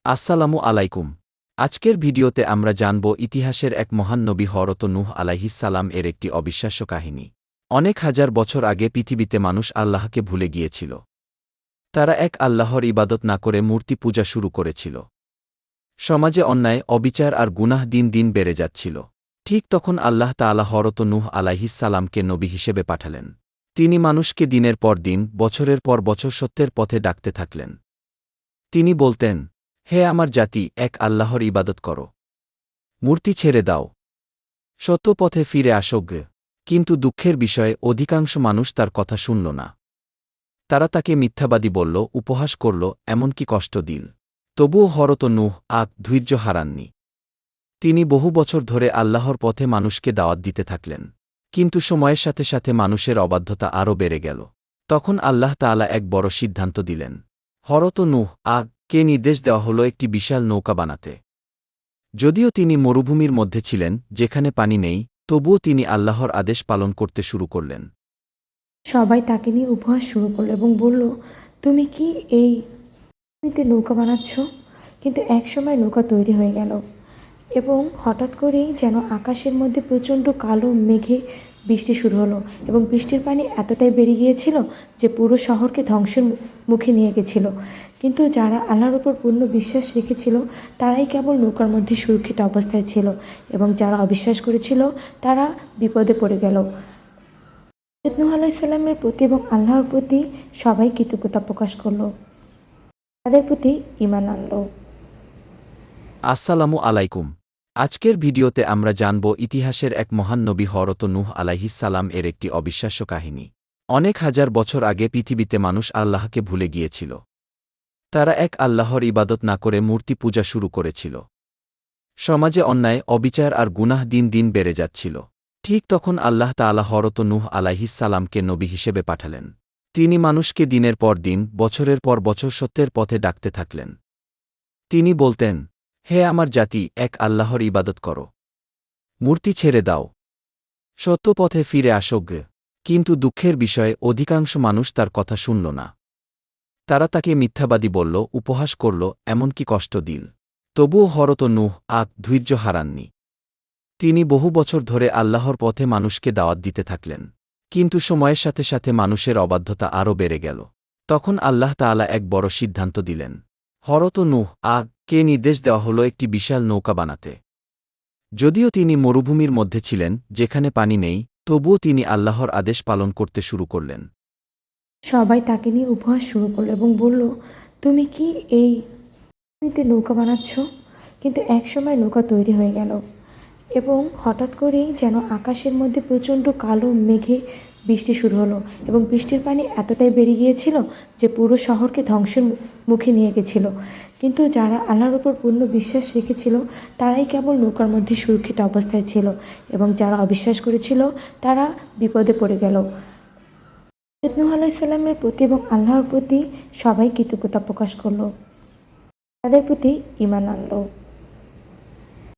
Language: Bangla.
আসসালামু আলাইকুম। আজকের ভিডিওতে আমরা জানব ইতিহাসের এক মহান নবী হযরত নূহ আলাইহিসসালাম এর একটি অবিশ্বাস্য কাহিনী। অনেক হাজার বছর আগে পৃথিবীতে মানুষ আল্লাহকে ভুলে গিয়েছিল। তারা এক আল্লাহর ইবাদত না করে মূর্তি পূজা শুরু করেছিল। সমাজে অন্যায়, অবিচার আর গুনাহ দিন দিন বেড়ে যাচ্ছিল। ঠিক তখন আল্লাহ তাআলা হযরত নূহ আলাইহিসসালামকে নবী হিসেবে পাঠালেন। তিনি মানুষকে দিনের পর দিন, বছরের পর বছর সত্যের পথে ডাকতে থাকলেন। তিনি বলতেন, হে আমার জাতি, এক আল্লাহর ইবাদত করো। মূর্তি ছেড়ে দাও। সত্য পথে ফিরে আসোগ। কিন্তু দুঃখের বিষয়ে অধিকাংশ মানুষ তার কথা শুনল না। তারা তাকে মিথ্যাবাদী বলল, উপহাস করল, এমনকি কষ্ট দিল। তবুও হযরত নূহ ধৈর্য হারাননি। তিনি বহু বছর ধরে আল্লাহর পথে মানুষকে দাওয়াত দিতে থাকলেন। কিন্তু সময়ের সাথে সাথে মানুষের অবাধ্যতা আরও বেড়ে গেল। তখন আল্লাহ তাআলা এক বড় সিদ্ধান্ত দিলেন। হযরত নূহ কে নির্দেশ দেওয়া হল একটি বিশাল নৌকা বানাতে। যদিও তিনি মরুভূমির মধ্যে ছিলেন, যেখানে পানি নেই, তবুও তিনি আল্লাহর আদেশ পালন করতে শুরু করলেন। সবাই তাকে নিয়ে উপহাস শুরু করলো এবং বলল, তুমি কি এই জমিতে নৌকা বানাচ্ছ? কিন্তু একসময় নৌকা তৈরি হয়ে গেল এবং হঠাৎ করেই যেন আকাশের মধ্যে প্রচণ্ড কালো মেঘে বৃষ্টি শুরু হলো এবং বৃষ্টির পানি এতটাই বেড়ে গিয়েছিল যে পুরো শহরকে ধ্বংসের মুখে নিয়ে গেছিল। কিন্তু যারা আল্লাহর উপর পূর্ণ বিশ্বাস রেখেছিল তারাই কেবল নৌকার মধ্যে সুরক্ষিত অবস্থায় ছিল এবং যারা অবিশ্বাস করেছিল তারা বিপদে পড়ে গেল। নূহ আলাইহিসসালামের প্রতি এবং আল্লাহর প্রতি সবাই কৃতজ্ঞতা প্রকাশ করল, তাদের প্রতি ঈমান আনল। আসসালামু আলাইকুম। আজকের ভিডিওতে আমরা জানব ইতিহাসের এক মহান নবী হযরত নূহ আলাইহিসসালাম এর একটি অবিশ্বাস্য কাহিনী। অনেক হাজার বছর আগে পৃথিবীতে মানুষ আল্লাহকে ভুলে গিয়েছিল। তারা এক আল্লাহর ইবাদত না করে মূর্তি পূজা শুরু করেছিল। সমাজে অন্যায়, অবিচার আর গুনাহ দিন দিন বেড়ে যাচ্ছিল। ঠিক তখন আল্লাহ তাআলা হযরত নূহ আলাইহিসসালামকে নবী হিসেবে পাঠালেন। তিনি মানুষকে দিনের পর দিন, বছরের পর বছর সত্যের পথে ডাকতে থাকলেন। তিনি বলতেন, হে আমার জাতি, এক আল্লাহর ইবাদত করো। মূর্তি ছেড়ে দাও। সত্য পথে ফিরে আসোগ। কিন্তু দুঃখের বিষয়ে অধিকাংশ মানুষ তার কথা শুনল না। তারা তাকে মিথ্যাবাদী বলল, উপহাস করল, এমনকি কষ্ট দিল। তবুও হযরত নূহ ধৈর্য হারাননি। তিনি বহু বছর ধরে আল্লাহর পথে মানুষকে দাওয়াত দিতে থাকলেন। কিন্তু সময়ের সাথে সাথে মানুষের অবাধ্যতা আরও বেড়ে গেল। তখন আল্লাহ তাআলা এক বড় সিদ্ধান্ত দিলেন। হযরত নূহ কে নির্দেশ দেওয়া হল একটি বিশাল নৌকা বানাতে। যদিও তিনি মরুভূমির মধ্যে ছিলেন, যেখানে পানি নেই, তবুও তিনি আল্লাহর আদেশ পালন করতে শুরু করলেন। সবাই তাকে নিয়ে উপহাস শুরু করলো এবং বলল, তুমি কি এই জমিতে নৌকা বানাচ্ছ? কিন্তু একসময় নৌকা তৈরি হয়ে গেল এবং হঠাৎ করেই যেন আকাশের মধ্যে প্রচণ্ড কালো মেঘে বৃষ্টি শুরু হলো এবং বৃষ্টির পানি এতটাই বেড়ে গিয়েছিল যে পুরো শহরকে ধ্বংসের মুখে নিয়ে গেছিল। কিন্তু যারা আল্লাহর উপর পূর্ণ বিশ্বাস রেখেছিল তারাই কেবল নৌকার মধ্যে সুরক্ষিত অবস্থায় ছিল এবং যারা অবিশ্বাস করেছিল তারা বিপদে পড়ে গেল। নূহ আলাইহিসসালামের প্রতি এবং আল্লাহর প্রতি সবাই কৃতজ্ঞতা প্রকাশ করল, তাদের প্রতি ঈমান আনল।